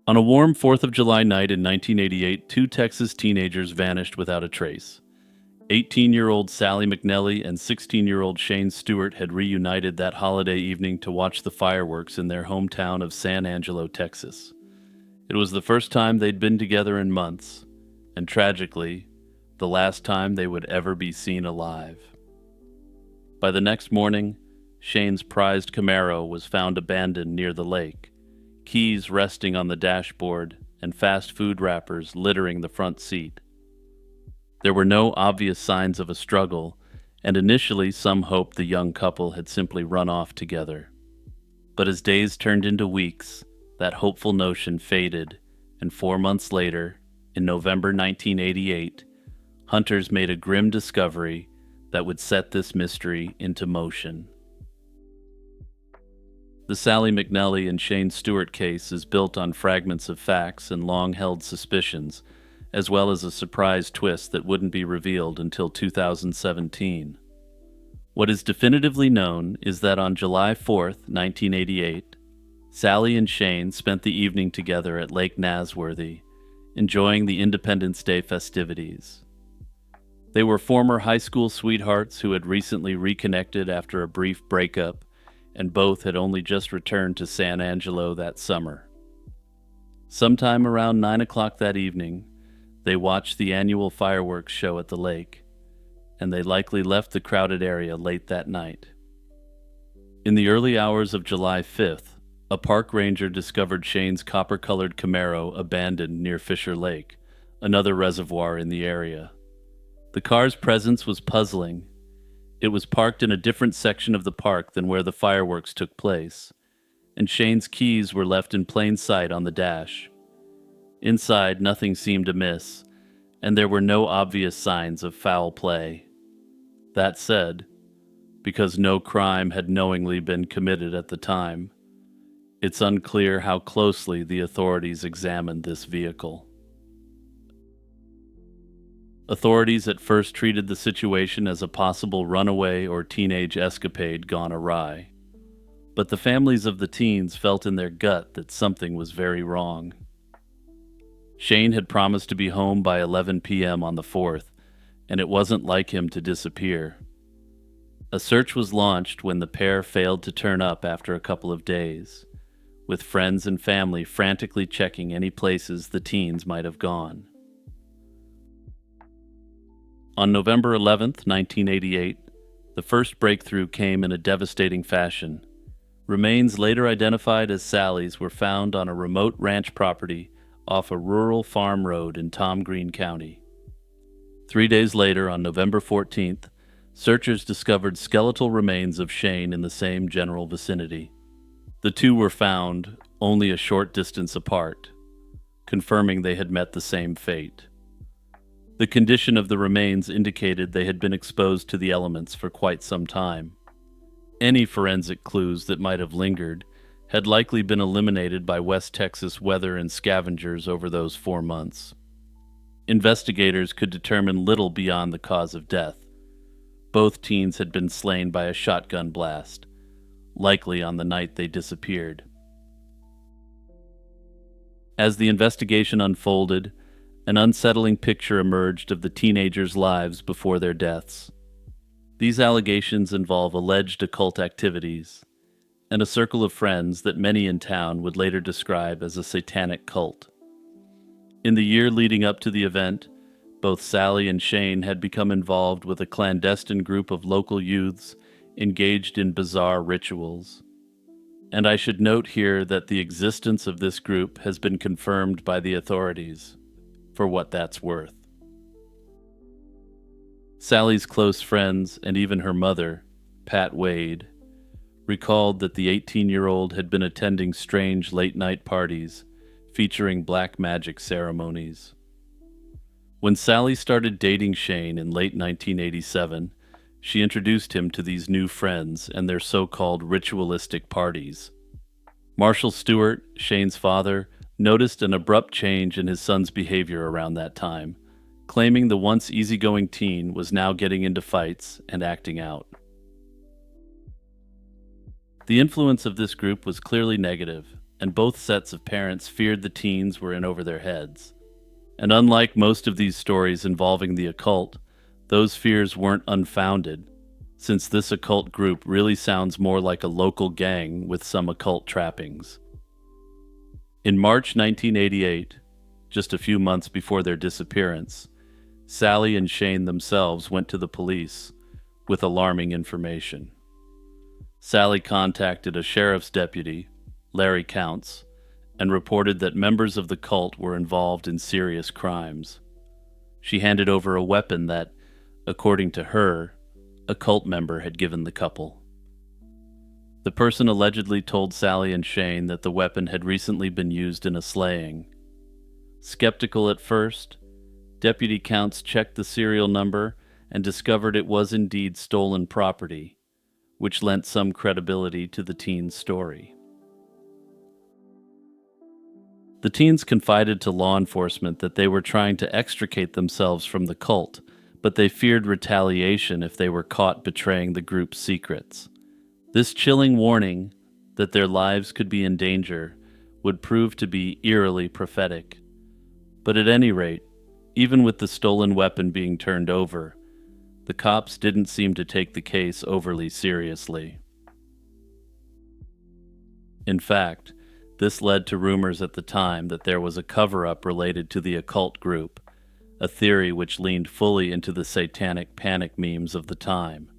On a warm 4th of July night in 1988, two Texas teenagers vanished without a trace. 18-year-old Sally McNelly and 16-year-old Shane Stewart had reunited that holiday evening to watch the fireworks in their hometown of San Angelo, Texas. It was the first time they'd been together in months, and tragically, the last time they would ever be seen alive. By the next morning, Shane's prized Camaro was found abandoned near the lake, keys resting on the dashboard and fast food wrappers littering the front seat. There were no obvious signs of a struggle, and initially some hoped the young couple had simply run off together. But as days turned into weeks, that hopeful notion faded, and 4 months later, in November 1988, hunters made a grim discovery that would set this mystery into motion. The Sally McNelly and Shane Stewart case is built on fragments of facts and long-held suspicions, as well as a surprise twist that wouldn't be revealed until 2017. What is definitively known is that on July 4th, 1988, Sally and Shane spent the evening together at Lake Nasworthy, enjoying the Independence Day festivities. They were former high school sweethearts who had recently reconnected after a brief breakup, and both had only just returned to San Angelo that summer. Sometime around 9 o'clock that evening, they watched the annual fireworks show at the lake, and they likely left the crowded area late that night. In the early hours of July 5th, a park ranger discovered Shane's copper-colored Camaro abandoned near Fisher Lake, another reservoir in the area. The car's presence was puzzling. It was parked in a different section of the park than where the fireworks took place, and Shane's keys were left in plain sight on the dash. Inside, nothing seemed amiss, and there were no obvious signs of foul play. That said, because no crime had knowingly been committed at the time, it's unclear how closely the authorities examined this vehicle. Authorities at first treated the situation as a possible runaway or teenage escapade gone awry, but the families of the teens felt in their gut that something was very wrong. Shane had promised to be home by 11 p.m. on the 4th, and it wasn't like him to disappear. A search was launched when the pair failed to turn up after a couple of days, with friends and family frantically checking any places the teens might have gone. On November 11th, 1988, the first breakthrough came in a devastating fashion. Remains later identified as Sally's were found on a remote ranch property off a rural farm road in Tom Green County. 3 days later, on November 14th, searchers discovered skeletal remains of Shane in the same general vicinity. The two were found only a short distance apart, confirming they had met the same fate. The condition of the remains indicated they had been exposed to the elements for quite some time. Any forensic clues that might have lingered had likely been eliminated by West Texas weather and scavengers over those 4 months. Investigators could determine little beyond the cause of death. Both teens had been slain by a shotgun blast, likely on the night they disappeared. As the investigation unfolded, an unsettling picture emerged of the teenagers' lives before their deaths. These allegations involve alleged occult activities and a circle of friends that many in town would later describe as a satanic cult. In the year leading up to the event, both Sally and Shane had become involved with a clandestine group of local youths engaged in bizarre rituals. And I should note here that the existence of this group has been confirmed by the authorities, for what that's worth. Sally's close friends, and even her mother, Pat Wade, recalled that the 18-year-old had been attending strange late-night parties featuring black magic ceremonies. When Sally started dating Shane in late 1987, she introduced him to these new friends and their so-called ritualistic parties. Marshall Stewart, Shane's father, noticed an abrupt change in his son's behavior around that time, claiming the once easygoing teen was now getting into fights and acting out. The influence of this group was clearly negative, and both sets of parents feared the teens were in over their heads. And unlike most of these stories involving the occult, those fears weren't unfounded, since this occult group really sounds more like a local gang with some occult trappings. In March 1988, just a few months before their disappearance, Sally and Shane themselves went to the police with alarming information. Sally contacted a sheriff's deputy, Larry Counts, and reported that members of the cult were involved in serious crimes. She handed over a weapon that, according to her, a cult member had given the couple. The person allegedly told Sally and Shane that the weapon had recently been used in a slaying. Skeptical at first, Deputy Counts checked the serial number and discovered it was indeed stolen property, which lent some credibility to the teen's story. The teens confided to law enforcement that they were trying to extricate themselves from the cult, but they feared retaliation if they were caught betraying the group's secrets. This chilling warning that their lives could be in danger would prove to be eerily prophetic. But at any rate, even with the stolen weapon being turned over, the cops didn't seem to take the case overly seriously. In fact, this led to rumors at the time that there was a cover-up related to the occult group, a theory which leaned fully into the satanic panic memes of the time.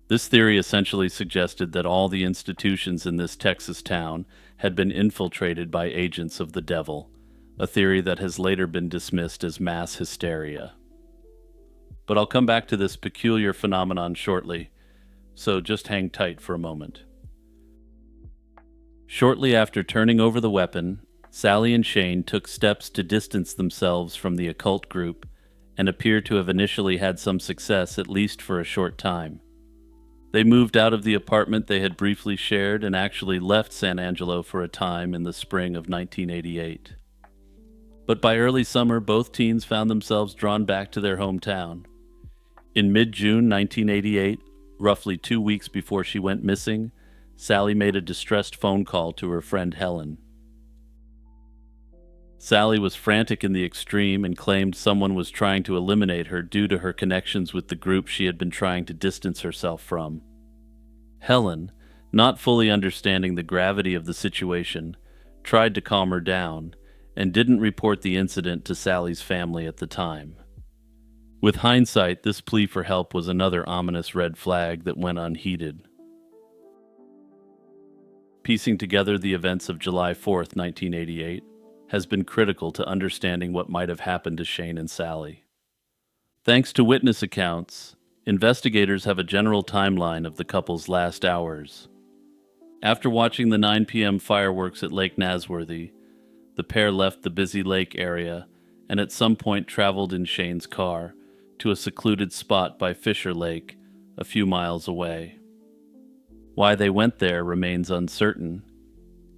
This theory essentially suggested that all the institutions in this Texas town had been infiltrated by agents of the devil, a theory that has later been dismissed as mass hysteria. But I'll come back to this peculiar phenomenon shortly, so just hang tight for a moment. Shortly after turning over the weapon, Sally and Shane took steps to distance themselves from the occult group and appear to have initially had some success, at least for a short time. They moved out of the apartment they had briefly shared and actually left San Angelo for a time in the spring of 1988. But by early summer, both teens found themselves drawn back to their hometown. In mid-June 1988, roughly 2 weeks before she went missing, Sally made a distressed phone call to her friend Helen. Sally was frantic in the extreme and claimed someone was trying to eliminate her due to her connections with the group she had been trying to distance herself from. Helen, not fully understanding the gravity of the situation, tried to calm her down and didn't report the incident to Sally's family at the time. With hindsight, this plea for help was another ominous red flag that went unheeded. Piecing together the events of July 4th, 1988, has been critical to understanding what might have happened to Shane and Sally. Thanks to witness accounts, investigators have a general timeline of the couple's last hours. After watching the 9 p.m. fireworks at Lake Nasworthy, the pair left the busy lake area and at some point traveled in Shane's car to a secluded spot by Fisher Lake, a few miles away. Why they went there remains uncertain,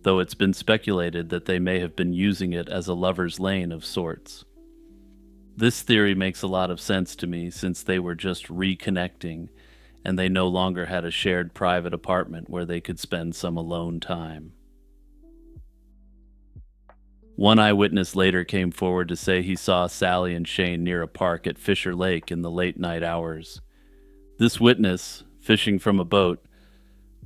though it's been speculated that they may have been using it as a lover's lane of sorts. This theory makes a lot of sense to me since they were just reconnecting and they no longer had a shared private apartment where they could spend some alone time. One eyewitness later came forward to say he saw Sally and Shane near a park at Fisher Lake in the late night hours. This witness, fishing from a boat,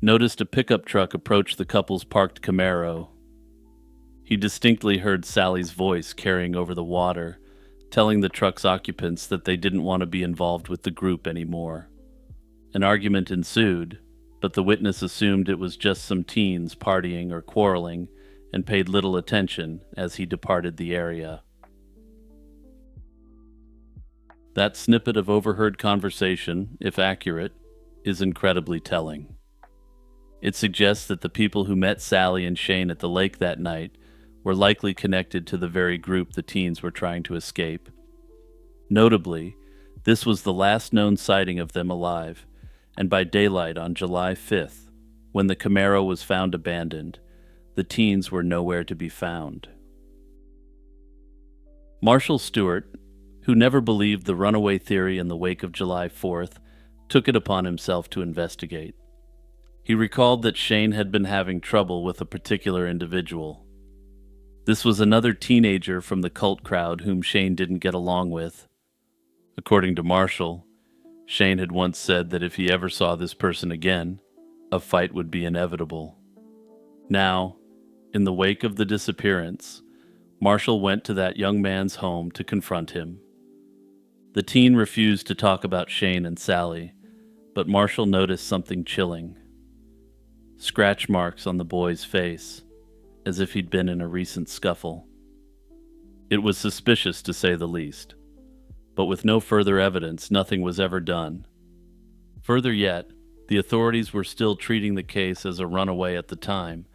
noticed a pickup truck approach the couple's parked Camaro. He distinctly heard Sally's voice carrying over the water, telling the truck's occupants that they didn't want to be involved with the group anymore. An argument ensued, but the witness assumed it was just some teens partying or quarreling and paid little attention as he departed the area. That snippet of overheard conversation, if accurate, is incredibly telling. It suggests that the people who met Sally and Shane at the lake that night were likely connected to the very group the teens were trying to escape. Notably, this was the last known sighting of them alive, and by daylight on July 5th, when the Camaro was found abandoned, the teens were nowhere to be found. Marshall Stewart, who never believed the runaway theory in the wake of July 4th, took it upon himself to investigate. He recalled that Shane had been having trouble with a particular individual. This was another teenager from the cult crowd whom Shane didn't get along with. According to Marshall, Shane had once said that if he ever saw this person again, a fight would be inevitable. Now, in the wake of the disappearance, Marshall went to that young man's home to confront him. The teen refused to talk about Shane and Sally, but Marshall noticed something chilling. Scratch marks on the boy's face, as if he'd been in a recent scuffle. It was suspicious, to say the least, but with no further evidence, nothing was ever done. Further yet, the authorities were still treating the case as a runaway at the time,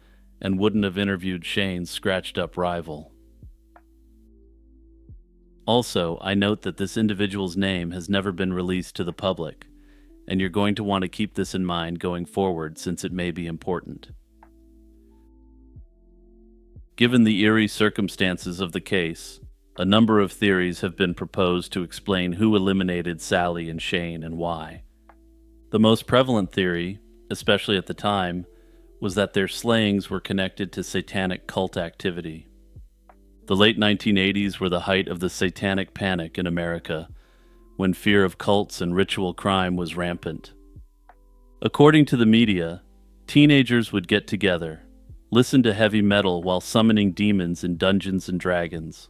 and wouldn't have interviewed Shane's scratched-up rival. Also, I note that this individual's name has never been released to the public, and you're going to want to keep this in mind going forward since it may be important. Given the eerie circumstances of the case, a number of theories have been proposed to explain who eliminated Sally and Shane and why. The most prevalent theory, especially at the time, was that their slayings were connected to satanic cult activity. The late 1980s were the height of the satanic panic in America, when fear of cults and ritual crime was rampant. According to the media, teenagers would get together, listen to heavy metal while summoning demons in Dungeons and Dragons,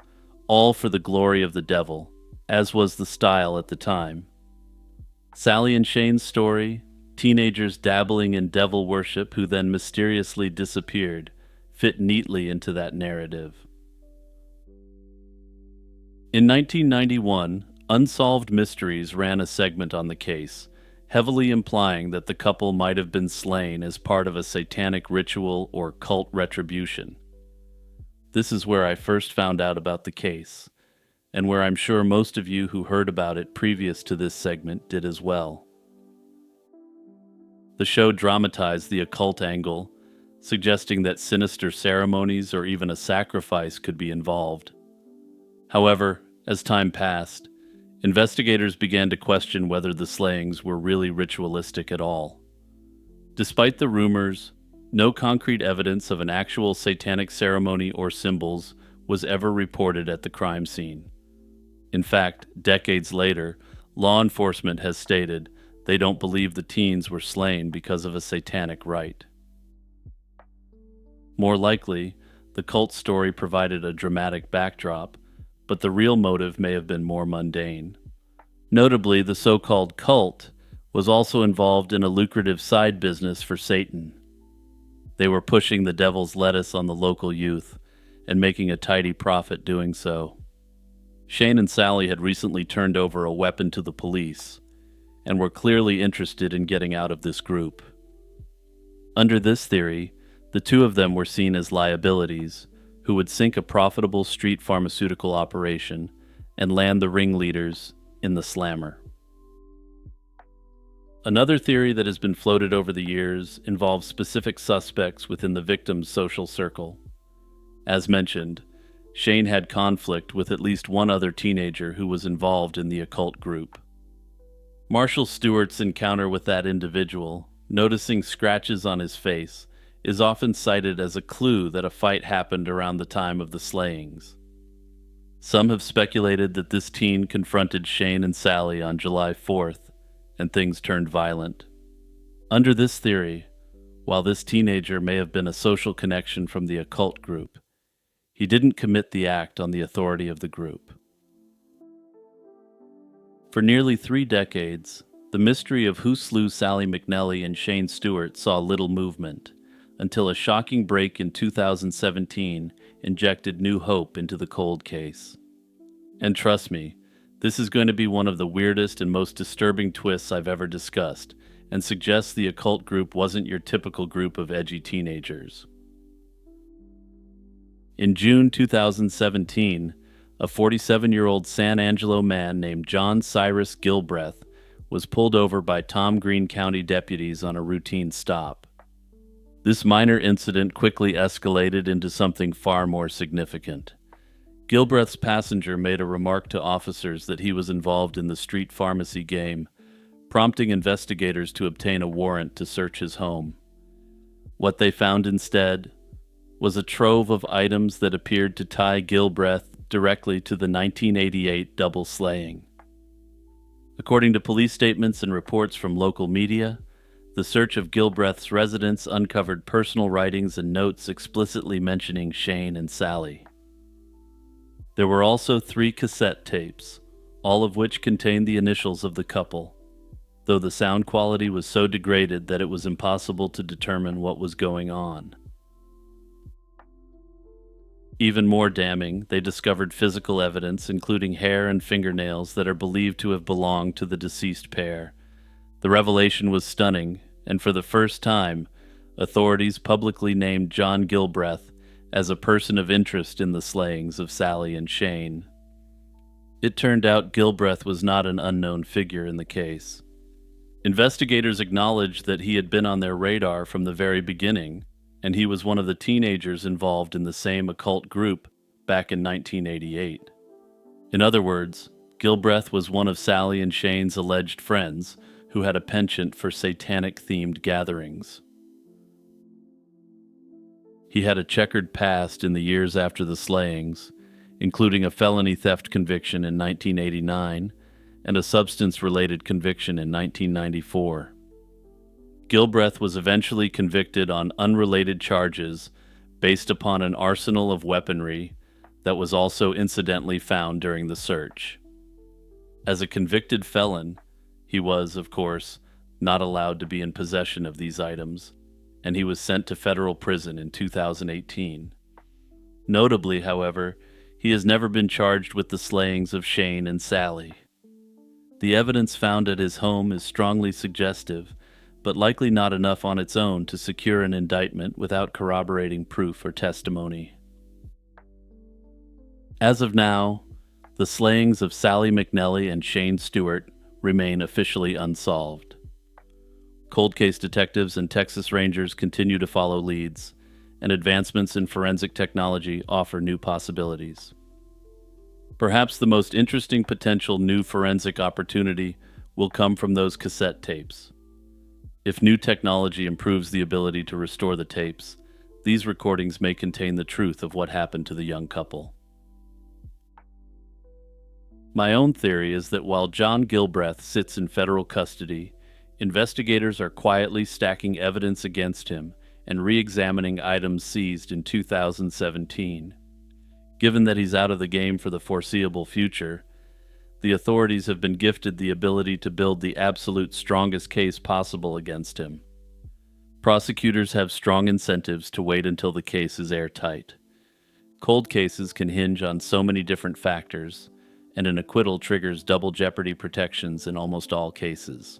all for the glory of the devil, as was the style at the time. Sally and Shane's story, teenagers dabbling in devil worship who then mysteriously disappeared, fit neatly into that narrative. In 1991, Unsolved Mysteries ran a segment on the case, heavily implying that the couple might have been slain as part of a satanic ritual or cult retribution. This is where I first found out about the case, and where I'm sure most of you who heard about it previous to this segment did as well. The show dramatized the occult angle, suggesting that sinister ceremonies or even a sacrifice could be involved. However, as time passed, investigators began to question whether the slayings were really ritualistic at all. Despite the rumors, no concrete evidence of an actual satanic ceremony or symbols was ever reported at the crime scene. In fact, decades later, law enforcement has stated they don't believe the teens were slain because of a satanic rite. More likely, the cult story provided a dramatic backdrop, but the real motive may have been more mundane. Notably, the so-called cult was also involved in a lucrative side business for Satan. They were pushing the devil's lettuce on the local youth and making a tidy profit doing so. Shane and Sally had recently turned over a weapon to the police and were clearly interested in getting out of this group. Under this theory, the two of them were seen as liabilities who would sink a profitable street pharmaceutical operation and land the ringleaders in the slammer. Another theory that has been floated over the years involves specific suspects within the victim's social circle. As mentioned, Shane had conflict with at least one other teenager who was involved in the occult group. Marshall Stewart's encounter with that individual, noticing scratches on his face, is often cited as a clue that a fight happened around the time of the slayings. Some have speculated that this teen confronted Shane and Sally on July 4th, and things turned violent. Under this theory, while this teenager may have been a social connection from the occult group, he didn't commit the act on the authority of the group. For nearly 3 decades, the mystery of who slew Sally McNelly and Shane Stewart saw little movement, until a shocking break in 2017 injected new hope into the cold case. And trust me, this is going to be one of the weirdest and most disturbing twists I've ever discussed, and suggests the occult group wasn't your typical group of edgy teenagers. In June 2017, a 47-year-old San Angelo man named John Cyrus Gilbreth was pulled over by Tom Green County deputies on a routine stop. This minor incident quickly escalated into something far more significant. Gilbreth's passenger made a remark to officers that he was involved in the street pharmacy game, prompting investigators to obtain a warrant to search his home. What they found instead was a trove of items that appeared to tie Gilbreth directly to the 1988 double slaying. According to police statements and reports from local media, the search of Gilbreth's residence uncovered personal writings and notes explicitly mentioning Shane and Sally. There were also 3 cassette tapes, all of which contained the initials of the couple, though the sound quality was so degraded that it was impossible to determine what was going on. Even more damning, they discovered physical evidence, including hair and fingernails that are believed to have belonged to the deceased pair. The revelation was stunning, and for the first time, authorities publicly named John Gilbreth as a person of interest in the slayings of Sally and Shane. It turned out Gilbreth was not an unknown figure in the case. Investigators acknowledged that he had been on their radar from the very beginning, and he was one of the teenagers involved in the same occult group back in 1988. In other words, Gilbreth was one of Sally and Shane's alleged friends who had a penchant for satanic-themed gatherings. He had a checkered past in the years after the slayings, including a felony theft conviction in 1989 and a substance-related conviction in 1994. Gilbreth was eventually convicted on unrelated charges based upon an arsenal of weaponry that was also incidentally found during the search. As a convicted felon, he was, of course, not allowed to be in possession of these items, and he was sent to federal prison in 2018. Notably, however, he has never been charged with the slayings of Shane and Sally. The evidence found at his home is strongly suggestive, but likely not enough on its own to secure an indictment without corroborating proof or testimony. As of now, the slayings of Sally McNelly and Shane Stewart remain officially unsolved. Cold case detectives and Texas Rangers continue to follow leads, and advancements in forensic technology offer new possibilities. Perhaps the most interesting potential new forensic opportunity will come from those cassette tapes. If new technology improves the ability to restore the tapes, these recordings may contain the truth of what happened to the young couple. My own theory is that while John Gilbreth sits in federal custody, investigators are quietly stacking evidence against him and re-examining items seized in 2017. Given that he's out of the game for the foreseeable future, the authorities have been gifted the ability to build the absolute strongest case possible against him. Prosecutors have strong incentives to wait until the case is airtight. Cold cases can hinge on so many different factors, and an acquittal triggers double jeopardy protections in almost all cases.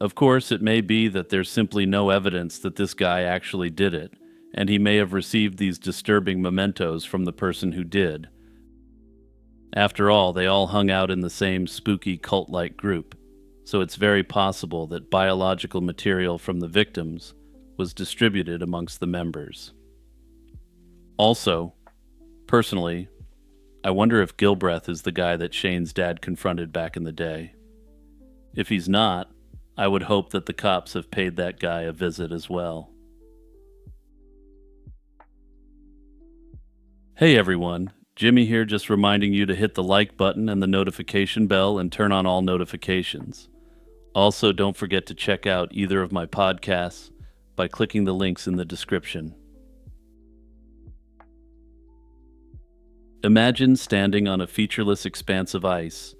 Of course, it may be that there's simply no evidence that this guy actually did it, and he may have received these disturbing mementos from the person who did. After all, they all hung out in the same spooky cult-like group, so it's very possible that biological material from the victims was distributed amongst the members. Also, personally, I wonder if Gilbreth is the guy that Shane's dad confronted back in the day. If he's not, I would hope that the cops have paid that guy a visit as well. Hey everyone, Jimmy here, just reminding you to hit the like button and the notification bell and turn on all notifications. Also, don't forget to check out either of my podcasts by clicking the links in the description. Imagine standing on a featureless expanse of ice,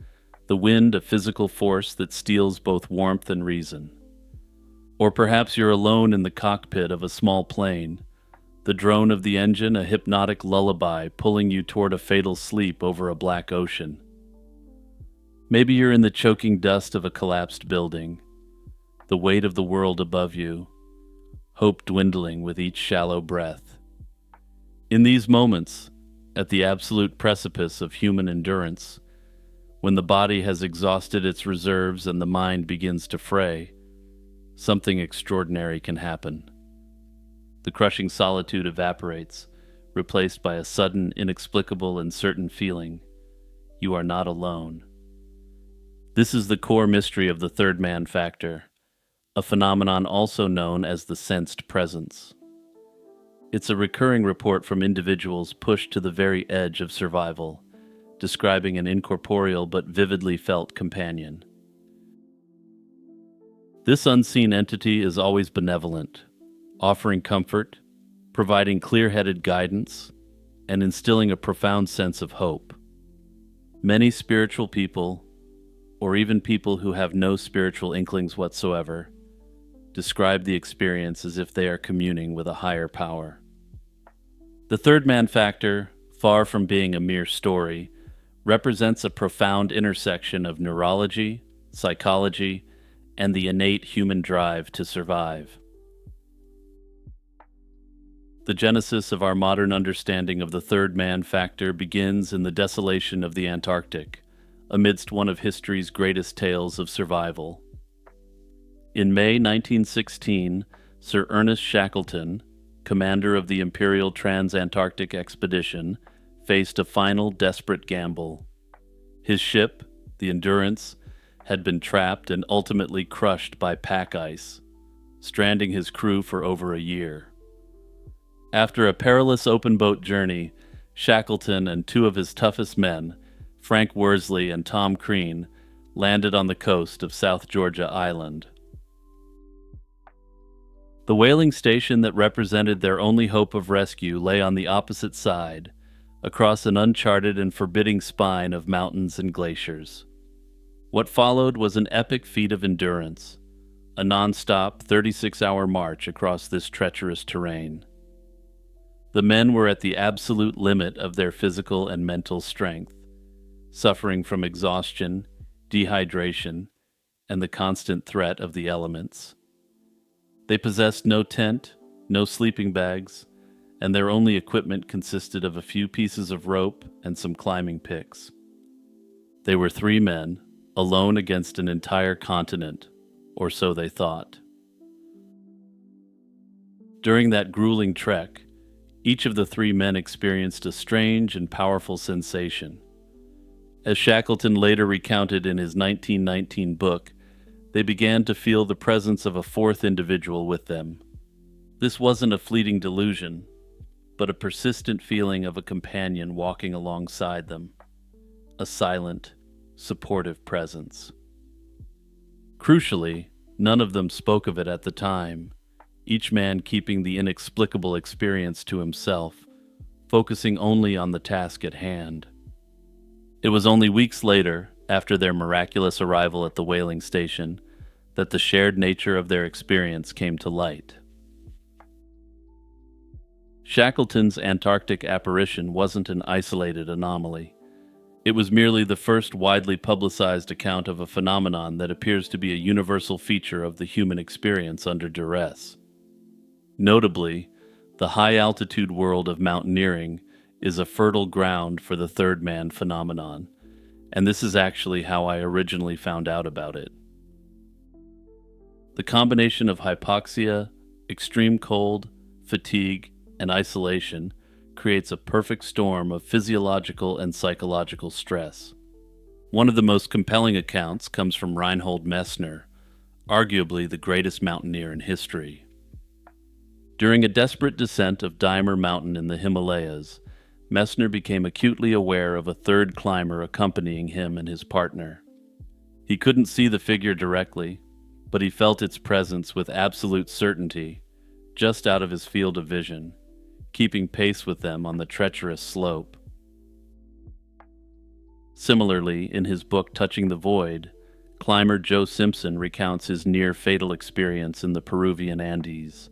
the wind a physical force that steals both warmth and reason. Or perhaps you're alone in the cockpit of a small plane, the drone of the engine a hypnotic lullaby pulling you toward a fatal sleep over a black ocean. Maybe you're in the choking dust of a collapsed building, the weight of the world above you, hope dwindling with each shallow breath. In these moments, at the absolute precipice of human endurance, when the body has exhausted its reserves and the mind begins to fray, something extraordinary can happen. The crushing solitude evaporates, replaced by a sudden, inexplicable, and certain feeling. You are not alone. This is the core mystery of the third man factor, a phenomenon also known as the sensed presence. It's a recurring report from individuals pushed to the very edge of survival, describing an incorporeal but vividly felt companion. This unseen entity is always benevolent, offering comfort, providing clear-headed guidance, and instilling a profound sense of hope. Many spiritual people, or even people who have no spiritual inklings whatsoever, describe the experience as if they are communing with a higher power. The third man factor, far from being a mere story, represents a profound intersection of neurology, psychology, and the innate human drive to survive. The genesis of our modern understanding of the third man factor begins in the desolation of the Antarctic, amidst one of history's greatest tales of survival. In May 1916, Sir Ernest Shackleton, commander of the Imperial Trans-Antarctic Expedition, faced a final desperate gamble. His ship, the Endurance, had been trapped and ultimately crushed by pack ice, stranding his crew for over a year. After a perilous open-boat journey, Shackleton and two of his toughest men, Frank Worsley and Tom Crean, landed on the coast of South Georgia Island. The whaling station that represented their only hope of rescue lay on the opposite side, across an uncharted and forbidding spine of mountains and glaciers. What followed was an epic feat of endurance, a non-stop 36-hour march across this treacherous terrain. The men were at the absolute limit of their physical and mental strength, suffering from exhaustion, dehydration, and the constant threat of the elements. They possessed no tent, no sleeping bags, and their only equipment consisted of a few pieces of rope and some climbing picks. They were three men, alone against an entire continent, or so they thought. During that grueling trek, each of the three men experienced a strange and powerful sensation. As Shackleton later recounted in his 1919 book, they began to feel the presence of a fourth individual with them. This wasn't a fleeting delusion, but a persistent feeling of a companion walking alongside them, a silent, supportive presence. Crucially, none of them spoke of it at the time, each man keeping the inexplicable experience to himself, focusing only on the task at hand. It was only weeks later, after their miraculous arrival at the whaling station, that the shared nature of their experience came to light. Shackleton's Antarctic apparition wasn't an isolated anomaly. It was merely the first widely publicized account of a phenomenon that appears to be a universal feature of the human experience under duress. Notably, the high-altitude world of mountaineering is a fertile ground for the third man phenomenon, and this is actually how I originally found out about it. The combination of hypoxia, extreme cold, fatigue, and isolation creates a perfect storm of physiological and psychological stress. One of the most compelling accounts comes from Reinhold Messner, arguably the greatest mountaineer in history. During a desperate descent of Dimer Mountain in the Himalayas, Messner became acutely aware of a third climber accompanying him and his partner. He couldn't see the figure directly, but he felt its presence with absolute certainty, just out of his field of vision, keeping pace with them on the treacherous slope. Similarly, in his book Touching the Void, climber Joe Simpson recounts his near-fatal experience in the Peruvian Andes.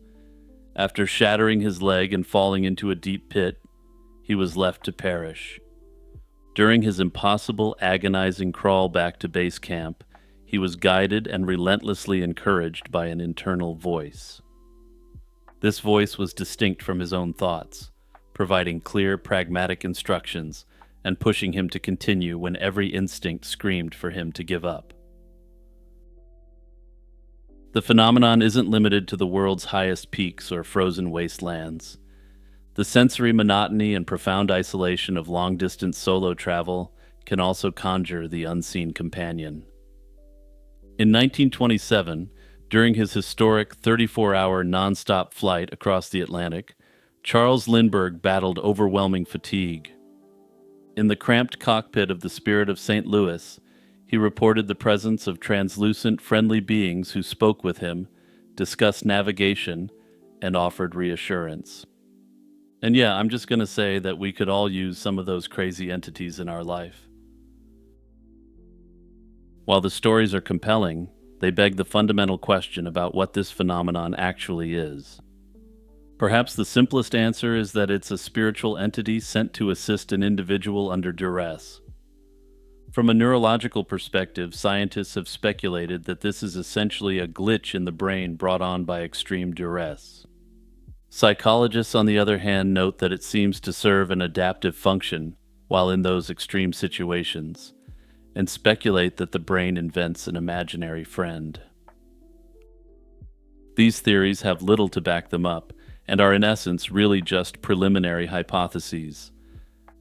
After shattering his leg and falling into a deep pit, he was left to perish. During his impossible, agonizing crawl back to base camp, he was guided and relentlessly encouraged by an internal voice. This voice was distinct from his own thoughts, providing clear, pragmatic instructions and pushing him to continue when every instinct screamed for him to give up. The phenomenon isn't limited to the world's highest peaks or frozen wastelands. The sensory monotony and profound isolation of long-distance solo travel can also conjure the unseen companion. In 1927, During his historic 34-hour nonstop flight across the Atlantic, Charles Lindbergh battled overwhelming fatigue. In the cramped cockpit of the Spirit of St. Louis, he reported the presence of translucent, friendly beings who spoke with him, discussed navigation, and offered reassurance. And yeah, I'm just going to say that we could all use some of those crazy entities in our life. While the stories are compelling, they beg the fundamental question about what this phenomenon actually is. Perhaps the simplest answer is that it's a spiritual entity sent to assist an individual under duress. From a neurological perspective, scientists have speculated that this is essentially a glitch in the brain brought on by extreme duress. Psychologists, on the other hand, note that it seems to serve an adaptive function while in those extreme situations, and speculate that the brain invents an imaginary friend. These theories have little to back them up, and are in essence really just preliminary hypotheses.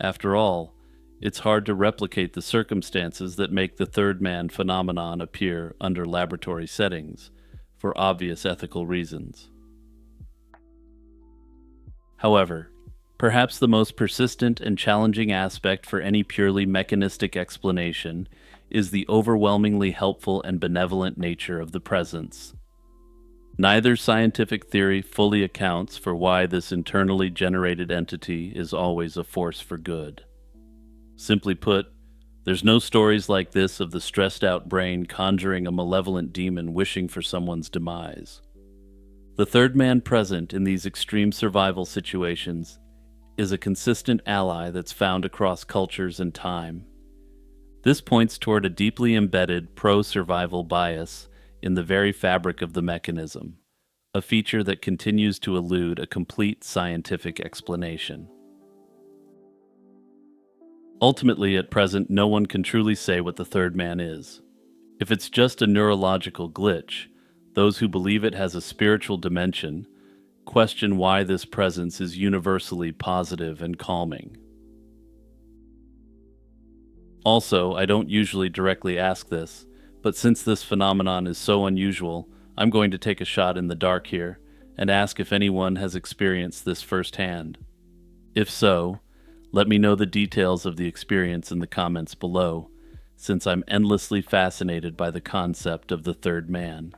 After all, it's hard to replicate the circumstances that make the third man phenomenon appear under laboratory settings, for obvious ethical reasons. However, perhaps the most persistent and challenging aspect for any purely mechanistic explanation is the overwhelmingly helpful and benevolent nature of the presence. Neither scientific theory fully accounts for why this internally generated entity is always a force for good. Simply put, there's no stories like this of the stressed-out brain conjuring a malevolent demon wishing for someone's demise. The third man present in these extreme survival situations is a consistent ally that's found across cultures and time. This points toward a deeply embedded pro-survival bias in the very fabric of the mechanism, a feature that continues to elude a complete scientific explanation. Ultimately, at present, no one can truly say what the third man is. If it's just a neurological glitch, those who believe it has a spiritual dimension question why this presence is universally positive and calming. Also, I don't usually directly ask this, but since this phenomenon is so unusual, I'm going to take a shot in the dark here and ask if anyone has experienced this firsthand. If so, let me know the details of the experience in the comments below, since I'm endlessly fascinated by the concept of the third man.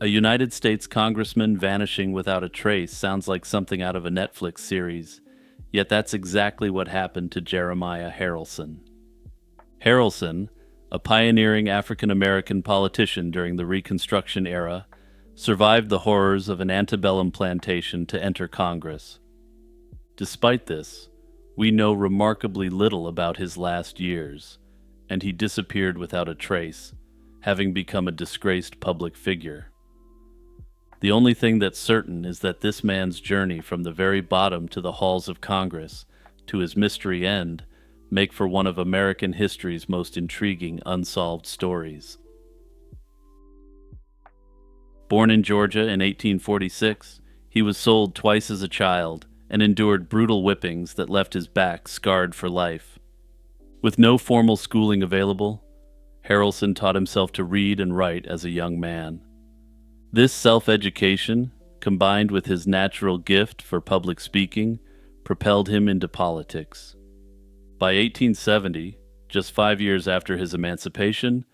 A United States congressman vanishing without a trace sounds like something out of a Netflix series, yet that's exactly what happened to Jeremiah Harrelson. Harrelson, a pioneering African-American politician during the Reconstruction era, survived the horrors of an antebellum plantation to enter Congress. Despite this, we know remarkably little about his last years, and he disappeared without a trace, having become a disgraced public figure. The only thing that's certain is that this man's journey from the very bottom to the halls of Congress, to his mystery end, make for one of American history's most intriguing unsolved stories. Born in Georgia in 1846, he was sold twice as a child and endured brutal whippings that left his back scarred for life. With no formal schooling available, Harrelson taught himself to read and write as a young man. This self-education, combined with his natural gift for public speaking, propelled him into politics. By 1870, just 5 years after his emancipation,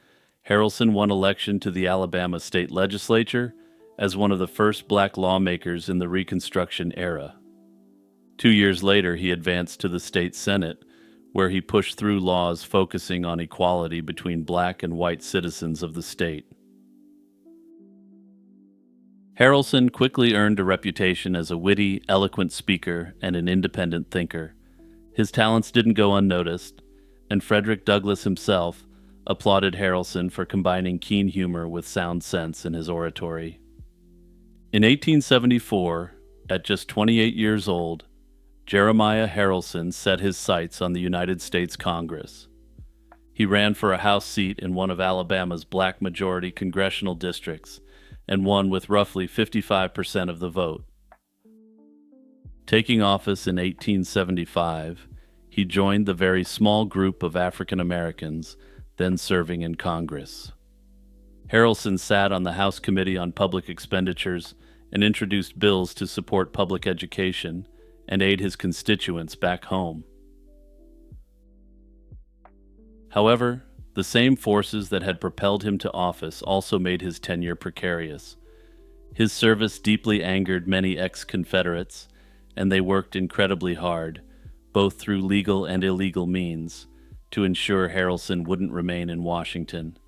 Harrelson won election to the Alabama state legislature as one of the first black lawmakers in the Reconstruction era. 2 years later, he advanced to the state Senate, where he pushed through laws focusing on equality between black and white citizens of the state. Harrelson quickly earned a reputation as a witty, eloquent speaker and an independent thinker. His talents didn't go unnoticed, and Frederick Douglass himself applauded Harrelson for combining keen humor with sound sense in his oratory. In 1874, at just 28 years old, Jeremiah Harrelson set his sights on the United States Congress. He ran for a House seat in one of Alabama's black-majority congressional districts and won with roughly 55% of the vote. Taking office in 1875, he joined the very small group of African Americans then serving in Congress. Harrelson sat on the House Committee on Public Expenditures and introduced bills to support public education and aid his constituents back home. However, the same forces that had propelled him to office also made his tenure precarious. His service deeply angered many ex-Confederates, and they worked incredibly hard, both through legal and illegal means, to ensure Harrelson wouldn't remain in Washington.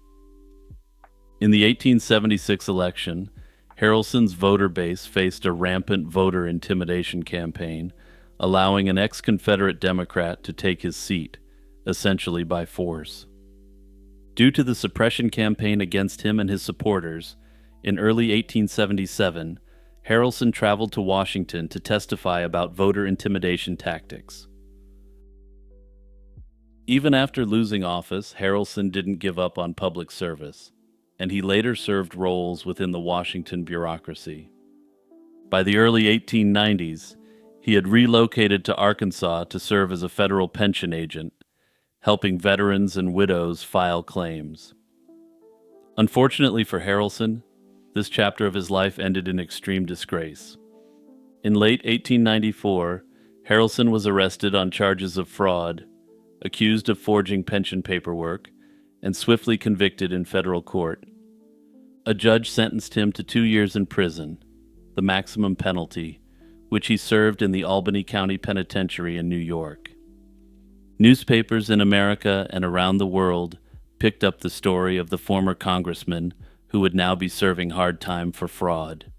In the 1876 election, Harrelson's voter base faced a rampant voter intimidation campaign, allowing an ex-Confederate Democrat to take his seat, essentially by force. Due to the suppression campaign against him and his supporters, in early 1877, Harrelson traveled to Washington to testify about voter intimidation tactics. Even after losing office, Harrelson didn't give up on public service, and he later served roles within the Washington bureaucracy. By the early 1890s, he had relocated to Arkansas to serve as a federal pension agent, helping veterans and widows file claims. Unfortunately for Harrelson, this chapter of his life ended in extreme disgrace. In late 1894, Harrelson was arrested on charges of fraud, accused of forging pension paperwork, and swiftly convicted in federal court. A judge sentenced him to 2 years in prison, the maximum penalty, which he served in the Albany County Penitentiary in New York. Newspapers in America and around the world picked up the story of the former congressman who would now be serving hard time for fraud.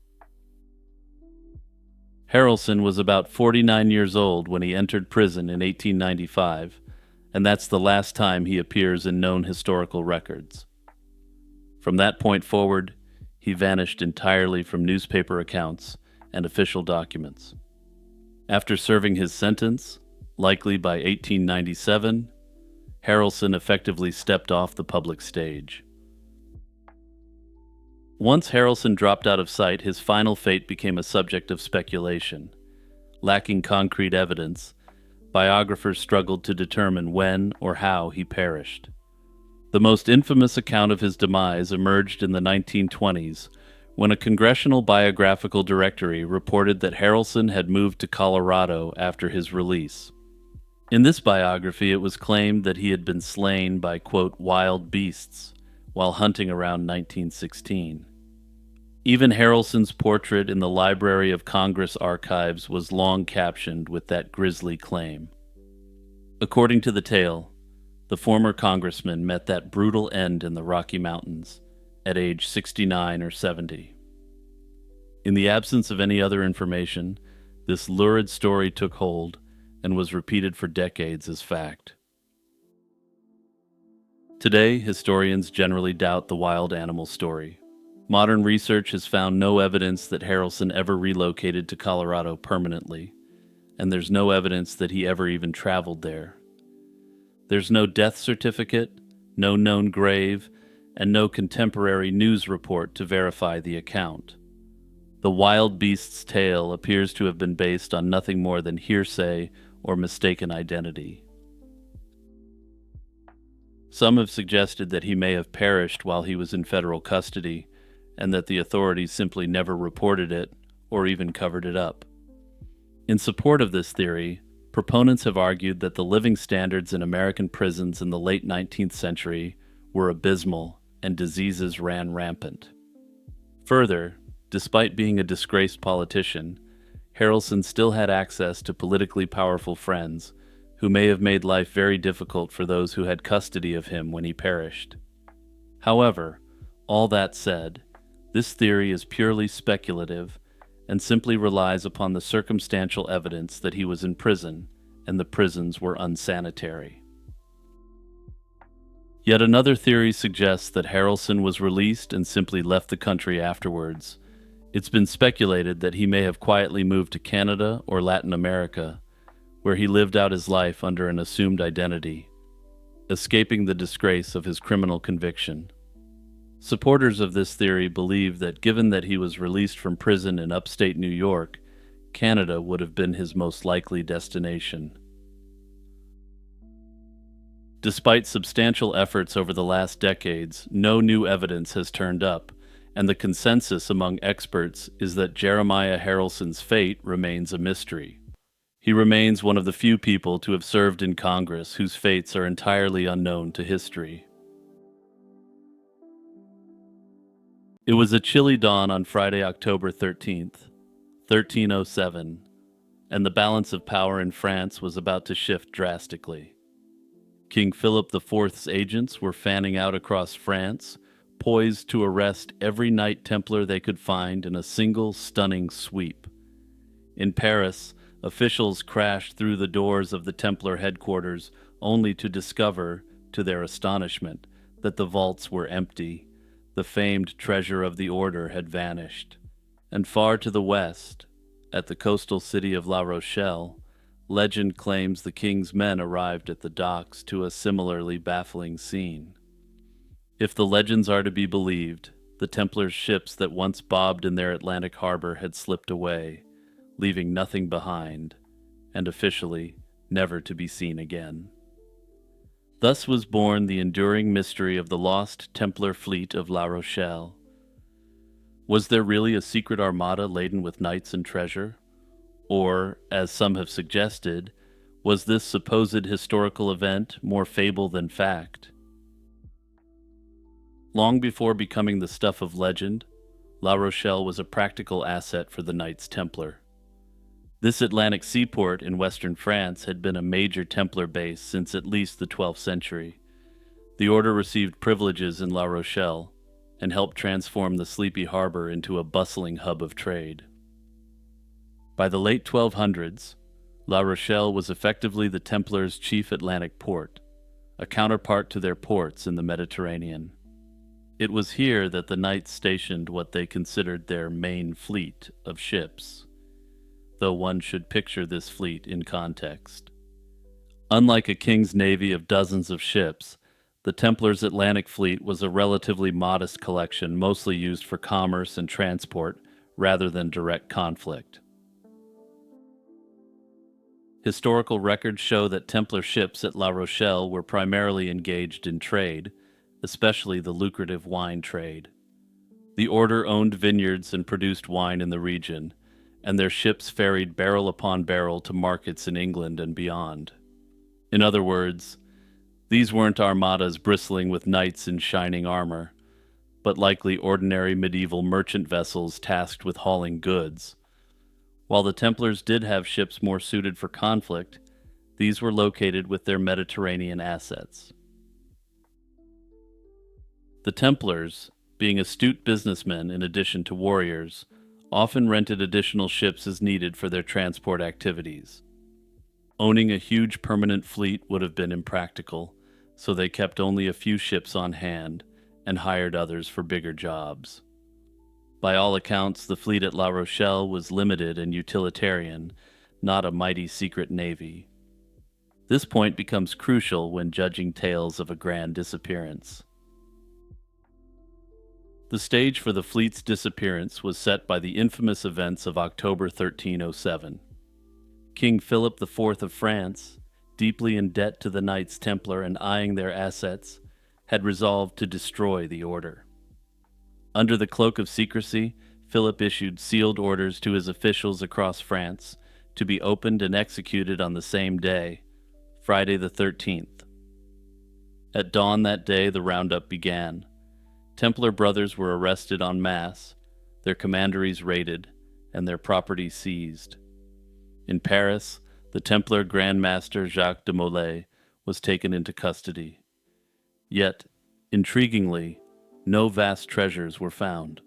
Harrelson was about 49 years old when he entered prison in 1895, and that's the last time he appears in known historical records. From that point forward, he vanished entirely from newspaper accounts and official documents. After serving his sentence, likely by 1897, Harrelson effectively stepped off the public stage. Once Harrelson dropped out of sight, his final fate became a subject of speculation. Lacking concrete evidence, biographers struggled to determine when or how he perished. The most infamous account of his demise emerged in the 1920s, when a congressional biographical directory reported that Harrelson had moved to Colorado after his release. In this biography, it was claimed that he had been slain by, quote, wild beasts while hunting around 1916. Even Harrelson's portrait in the Library of Congress archives was long captioned with that grisly claim. According to the tale, the former congressman met that brutal end in the Rocky Mountains at age 69 or 70. In the absence of any other information, this lurid story took hold and was repeated for decades as fact. Today, historians generally doubt the wild animal story. Modern research has found no evidence that Harrelson ever relocated to Colorado permanently, and there's no evidence that he ever even traveled there. There's no death certificate, no known grave, and no contemporary news report to verify the account. The wild beast's tale appears to have been based on nothing more than hearsay or mistaken identity. Some have suggested that he may have perished while he was in federal custody, and that the authorities simply never reported it or even covered it up. In support of this theory, proponents have argued that the living standards in American prisons in the late 19th century were abysmal and diseases ran rampant. Further, despite being a disgraced politician, Harrelson still had access to politically powerful friends who may have made life very difficult for those who had custody of him when he perished. However, all that said, this theory is purely speculative and simply relies upon the circumstantial evidence that he was in prison and the prisons were unsanitary. Yet another theory suggests that Harrelson was released and simply left the country afterwards. It's been speculated that he may have quietly moved to Canada or Latin America, where he lived out his life under an assumed identity, escaping the disgrace of his criminal conviction. Supporters of this theory believe that given that he was released from prison in upstate New York, Canada would have been his most likely destination. Despite substantial efforts over the last decades, no new evidence has turned up, and the consensus among experts is that Jeremiah Harrelson's fate remains a mystery. He remains one of the few people to have served in Congress whose fates are entirely unknown to history. It was a chilly dawn on Friday, October 13th, 1307, and the balance of power in France was about to shift drastically. King Philip IV's agents were fanning out across France, poised to arrest every Knight Templar they could find in a single stunning sweep. In Paris, officials crashed through the doors of the Templar headquarters only to discover, to their astonishment, that the vaults were empty. The famed treasure of the order had vanished. And far to the west, at the coastal city of La Rochelle, legend claims the king's men arrived at the docks to a similarly baffling scene. If the legends are to be believed, the Templars' ships that once bobbed in their Atlantic harbor had slipped away, leaving nothing behind, and officially never to be seen again. Thus was born the enduring mystery of the lost Templar fleet of La Rochelle. Was there really a secret armada laden with knights and treasure? Or, as some have suggested, was this supposed historical event more fable than fact? Long before becoming the stuff of legend, La Rochelle was a practical asset for the Knights Templar. This Atlantic seaport in western France had been a major Templar base since at least the 12th century. The order received privileges in La Rochelle and helped transform the sleepy harbor into a bustling hub of trade. By the late 1200s, La Rochelle was effectively the Templars' chief Atlantic port, a counterpart to their ports in the Mediterranean. It was here that the knights stationed what they considered their main fleet of ships, though one should picture this fleet in context. Unlike a king's navy of dozens of ships, the Templars' Atlantic fleet was a relatively modest collection, mostly used for commerce and transport rather than direct conflict. Historical records show that Templar ships at La Rochelle were primarily engaged in trade, especially the lucrative wine trade. The order owned vineyards and produced wine in the region, and their ships ferried barrel upon barrel to markets in England and beyond. In other words, these weren't armadas bristling with knights in shining armor, but likely ordinary medieval merchant vessels tasked with hauling goods. While the Templars did have ships more suited for conflict, these were located with their Mediterranean assets. The Templars, being astute businessmen in addition to warriors, often rented additional ships as needed for their transport activities. Owning a huge permanent fleet would have been impractical, so they kept only a few ships on hand and hired others for bigger jobs. By all accounts, the fleet at La Rochelle was limited and utilitarian, not a mighty secret navy. This point becomes crucial when judging tales of a grand disappearance. The stage for the fleet's disappearance was set by the infamous events of October 1307. King Philip IV of France, deeply in debt to the Knights Templar and eyeing their assets, had resolved to destroy the order. Under the cloak of secrecy, Philip issued sealed orders to his officials across France to be opened and executed on the same day, Friday the 13th. At dawn that day, the roundup began. Templar brothers were arrested en masse, their commanderies raided, and their property seized. In Paris, the Templar Grand Master Jacques de Molay was taken into custody. Yet, intriguingly, no vast treasures were found.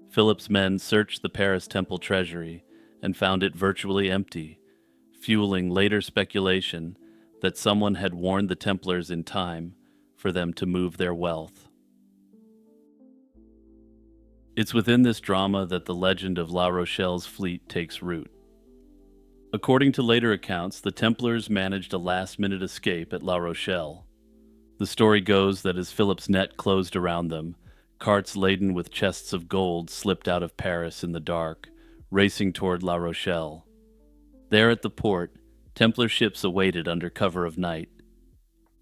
Philip's men searched the Paris temple treasury and found it virtually empty, fueling later speculation that someone had warned the Templars in time for them to move their wealth. It's within this drama that the legend of La Rochelle's fleet takes root. According to later accounts, the Templars managed a last-minute escape at La Rochelle. The story goes that as Philip's net closed around them, carts laden with chests of gold slipped out of Paris in the dark, racing toward La Rochelle. There at the port, Templar ships awaited under cover of night.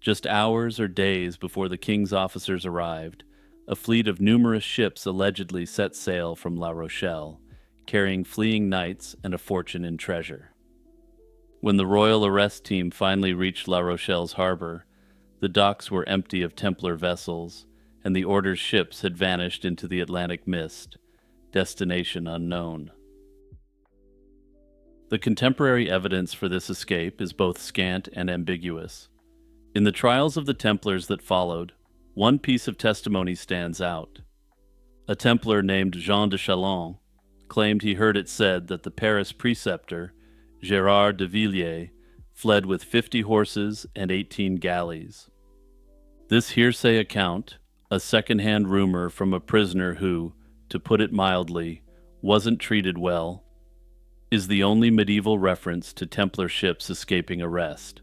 Just hours or days before the king's officers arrived, a fleet of numerous ships allegedly set sail from La Rochelle, carrying fleeing knights and a fortune in treasure. When the royal arrest team finally reached La Rochelle's harbor, the docks were empty of Templar vessels, and the order's ships had vanished into the Atlantic mist, destination unknown. The contemporary evidence for this escape is both scant and ambiguous. In the trials of the Templars that followed, one piece of testimony stands out. A Templar named Jean de Chalon claimed he heard it said that the Paris preceptor, Gérard de Villiers, fled with 50 horses and 18 galleys. This hearsay account, a second-hand rumor from a prisoner who, to put it mildly, wasn't treated well, is the only medieval reference to Templar ships escaping arrest.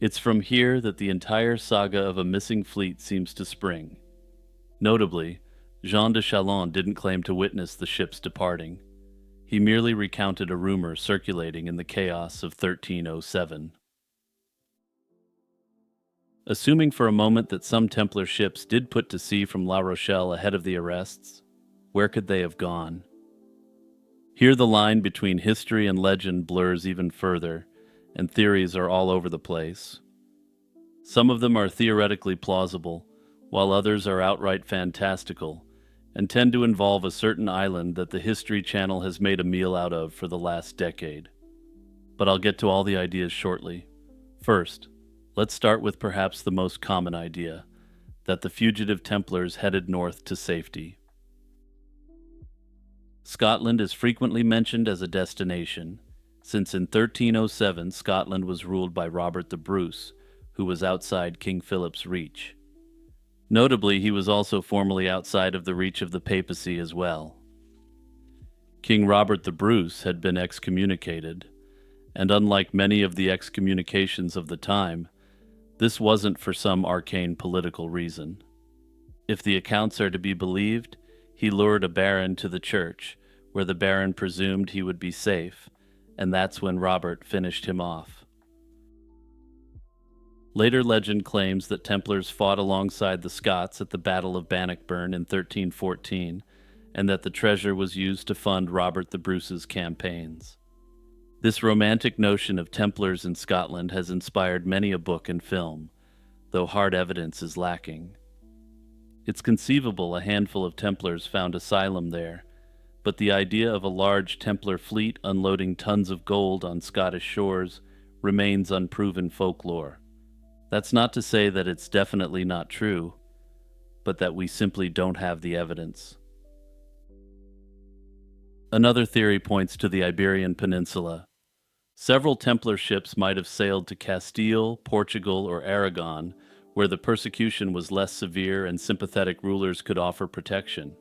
It's from here that the entire saga of a missing fleet seems to spring. Notably, Jean de Chalon didn't claim to witness the ships departing. He merely recounted a rumor circulating in the chaos of 1307. Assuming for a moment that some Templar ships did put to sea from La Rochelle ahead of the arrests, where could they have gone? Here the line between history and legend blurs even further, and theories are all over the place. Some of them are theoretically plausible, while others are outright fantastical, and tend to involve a certain island that the History Channel has made a meal out of for the last decade. But I'll get to all the ideas shortly. First, let's start with perhaps the most common idea, that the fugitive Templars headed north to safety. Scotland is frequently mentioned as a destination, since in 1307 Scotland was ruled by Robert the Bruce, who was outside King Philip's reach. Notably, he was also formally outside of the reach of the papacy as well. King Robert the Bruce had been excommunicated, and unlike many of the excommunications of the time, this wasn't for some arcane political reason. If the accounts are to be believed, he lured a baron to the church, where the baron presumed he would be safe, and that's when Robert finished him off. Later legend claims that Templars fought alongside the Scots at the Battle of Bannockburn in 1314, and that the treasure was used to fund Robert the Bruce's campaigns. This romantic notion of Templars in Scotland has inspired many a book and film, though hard evidence is lacking. It's conceivable a handful of Templars found asylum there, but the idea of a large Templar fleet unloading tons of gold on Scottish shores remains unproven folklore. That's not to say that it's definitely not true, but that we simply don't have the evidence. Another theory points to the Iberian Peninsula. Several Templar ships might have sailed to Castile, Portugal, or Aragon, where the persecution was less severe and sympathetic rulers could offer protection.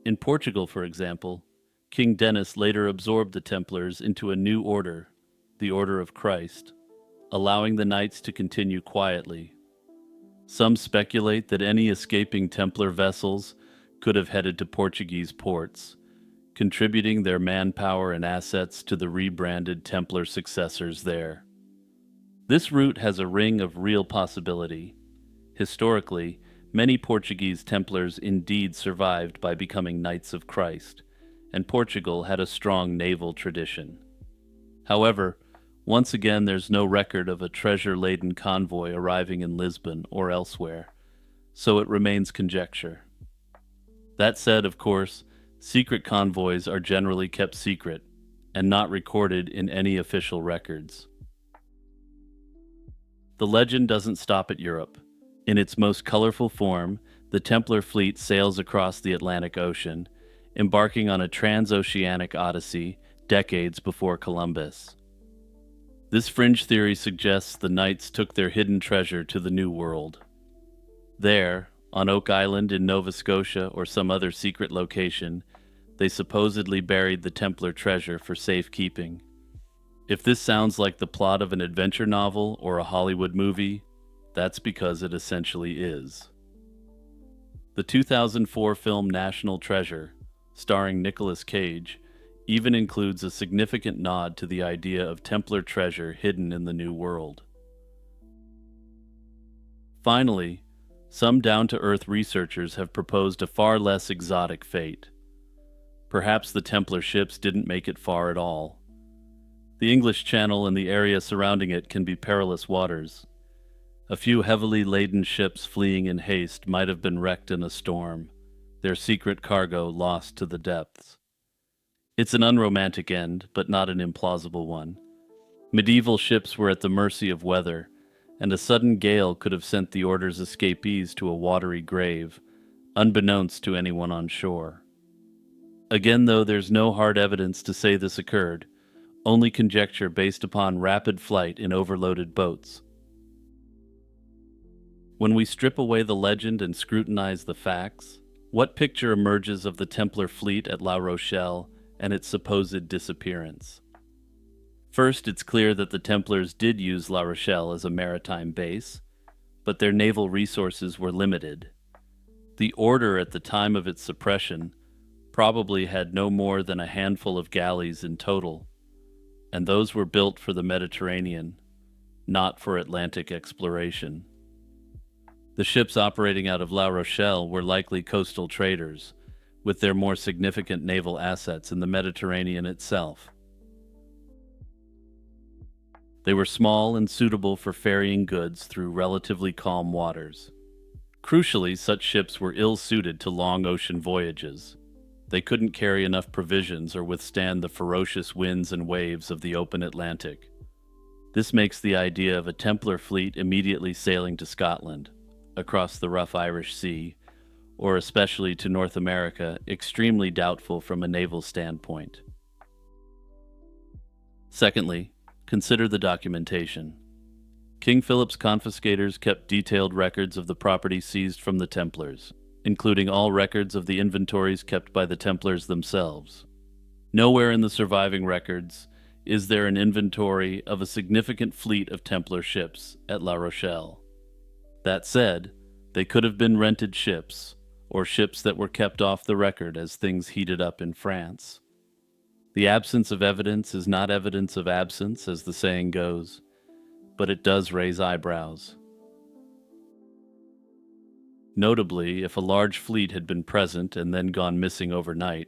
In Portugal, for example, King Denis later absorbed the Templars into a new order, the Order of Christ, allowing the knights to continue quietly. Some speculate that any escaping Templar vessels could have headed to Portuguese ports, contributing their manpower and assets to the rebranded Templar successors there. This route has a ring of real possibility. Historically, many Portuguese Templars indeed survived by becoming Knights of Christ, and Portugal had a strong naval tradition. However, once again there's no record of a treasure-laden convoy arriving in Lisbon or elsewhere, so it remains conjecture. That said, of course, secret convoys are generally kept secret and not recorded in any official records. The legend doesn't stop at Europe. In its most colorful form, the Templar fleet sails across the Atlantic Ocean, embarking on a transoceanic odyssey decades before Columbus. This fringe theory suggests the knights took their hidden treasure to the New World. There, on Oak Island in Nova Scotia or some other secret location, they supposedly buried the Templar treasure for safekeeping. If this sounds like the plot of an adventure novel or a Hollywood movie, that's because it essentially is. The 2004 film National Treasure, starring Nicolas Cage, even includes a significant nod to the idea of Templar treasure hidden in the New World. Finally, some down-to-earth researchers have proposed a far less exotic fate. Perhaps the Templar ships didn't make it far at all. The English Channel and the area surrounding it can be perilous waters. A few heavily laden ships fleeing in haste might have been wrecked in a storm, their secret cargo lost to the depths. It's an unromantic end, but not an implausible one. Medieval ships were at the mercy of weather, and a sudden gale could have sent the Order's escapees to a watery grave, unbeknownst to anyone on shore. Again, though, there's no hard evidence to say this occurred, only conjecture based upon rapid flight in overloaded boats. When we strip away the legend and scrutinize the facts, what picture emerges of the Templar fleet at La Rochelle and its supposed disappearance? First, it's clear that the Templars did use La Rochelle as a maritime base, but their naval resources were limited. The Order, at the time of its suppression, probably had no more than a handful of galleys in total, and those were built for the Mediterranean, not for Atlantic exploration. The ships operating out of La Rochelle were likely coastal traders, with their more significant naval assets in the Mediterranean itself. They were small and suitable for ferrying goods through relatively calm waters. Crucially, such ships were ill-suited to long ocean voyages. They couldn't carry enough provisions or withstand the ferocious winds and waves of the open Atlantic. This makes the idea of a Templar fleet immediately sailing to Scotland, across the rough Irish Sea, or especially to North America, extremely doubtful from a naval standpoint. Secondly, consider the documentation. King Philip's confiscators kept detailed records of the property seized from the Templars, including all records of the inventories kept by the Templars themselves. Nowhere in the surviving records is there an inventory of a significant fleet of Templar ships at La Rochelle. That said, they could have been rented ships, or ships that were kept off the record as things heated up in France. The absence of evidence is not evidence of absence, as the saying goes, but it does raise eyebrows. Notably, if a large fleet had been present and then gone missing overnight,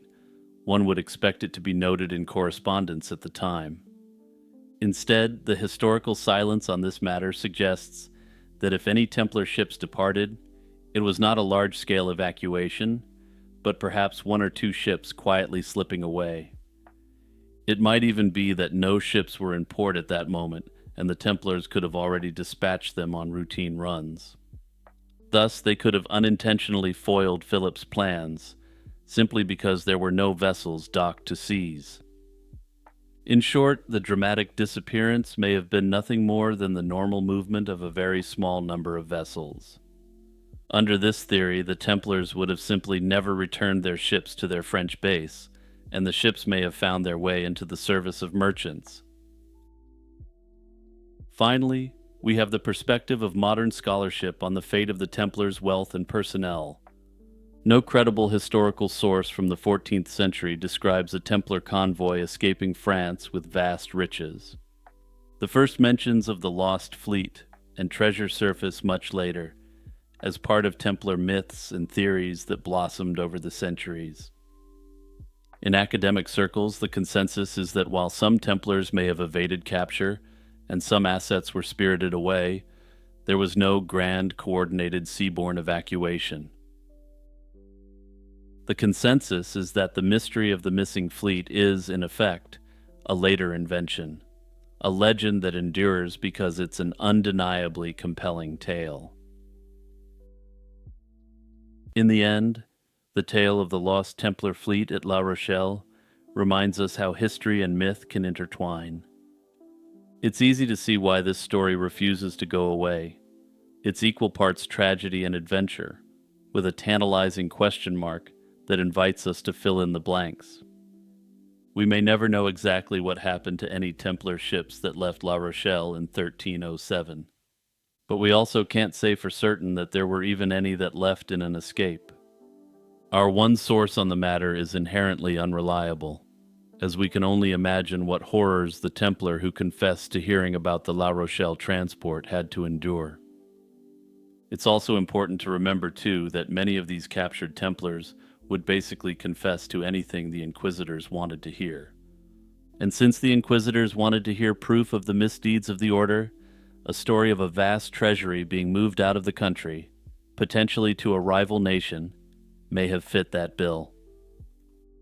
one would expect it to be noted in correspondence at the time. Instead, the historical silence on this matter suggests that if any Templar ships departed, it was not a large-scale evacuation, but perhaps one or two ships quietly slipping away. It might even be that no ships were in port at that moment, and the Templars could have already dispatched them on routine runs. Thus, they could have unintentionally foiled Philip's plans, simply because there were no vessels docked to seize. In short, the dramatic disappearance may have been nothing more than the normal movement of a very small number of vessels. Under this theory, the Templars would have simply never returned their ships to their French base, and the ships may have found their way into the service of merchants. Finally, we have the perspective of modern scholarship on the fate of the Templars' wealth and personnel. No credible historical source from the 14th century describes a Templar convoy escaping France with vast riches. The first mentions of the lost fleet and treasure surface much later, as part of Templar myths and theories that blossomed over the centuries. In academic circles, the consensus is that while some Templars may have evaded capture and some assets were spirited away, there was no grand, coordinated seaborne evacuation. The consensus is that the mystery of the missing fleet is, in effect, a later invention, a legend that endures because it's an undeniably compelling tale. In the end, the tale of the lost Templar fleet at La Rochelle reminds us how history and myth can intertwine. It's easy to see why this story refuses to go away. It's equal parts tragedy and adventure, with a tantalizing question mark that invites us to fill in the blanks. We may never know exactly what happened to any Templar ships that left La Rochelle in 1307, but we also can't say for certain that there were even any that left in an escape. Our one source on the matter is inherently unreliable, as we can only imagine what horrors the Templar who confessed to hearing about the La Rochelle transport had to endure. It's also important to remember, too, that many of these captured Templars would basically confess to anything the Inquisitors wanted to hear. And since the Inquisitors wanted to hear proof of the misdeeds of the Order, a story of a vast treasury being moved out of the country, potentially to a rival nation, may have fit that bill.